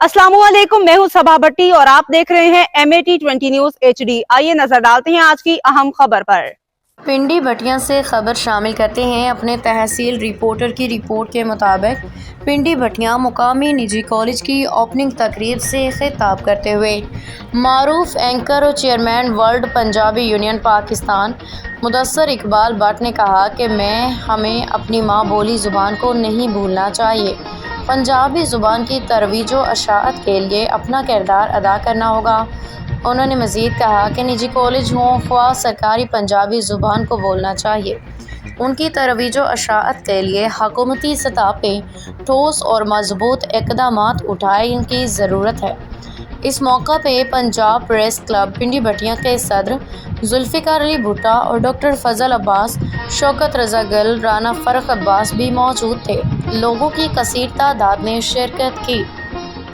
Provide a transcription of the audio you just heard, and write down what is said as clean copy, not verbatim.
अस्सलामुअलैकुम, मैं हूं सबा भट्टी और आप देख रहे हैं MAT20 न्यूज HD। आइए नजर डालते हैं आज की अहम खबर पर। पिंडी भटिया से खबर शामिल करते हैं। अपने तहसील रिपोर्टर की रिपोर्ट के मुताबिक पिंडी भटिया मुकामी निजी कॉलेज की ओपनिंग तकरीब से खिताब करते हुए मारूफ एंकर और chairman world Punjabi union Pakistan Mudassar Iqbal Bhatt ने कहा कि हमें अपनी माँ बोली ज़ुबान को नहीं भूलना चाहिए। पंजाबी ज़ुबान की तरोीज व अशाअत के लिए अपना किरदार अदा करना होगा। उन्होंने मज़ीद कहा कि निजी कॉलेज हों ख्वाह सरकारी पंजाबी ज़ुबान को बोलना चाहिए। उनकी तरोीज व अशाअत के लिए हुकूमती सतह पे ठोस और मजबूत इक़दामात उठाने की ज़रूरत है। इस मौका पे पंजाब प्रेस क्लब पिंडी भटिया के सदर जुल्फ़िकार अली भुट्टा और डॉक्टर फजल अब्बास, शौकत रज़ा गिल, राना फ़र्रुख अब्बास भी मौजूद थे। लोगों की कसीर तादाद ने शिरकत की।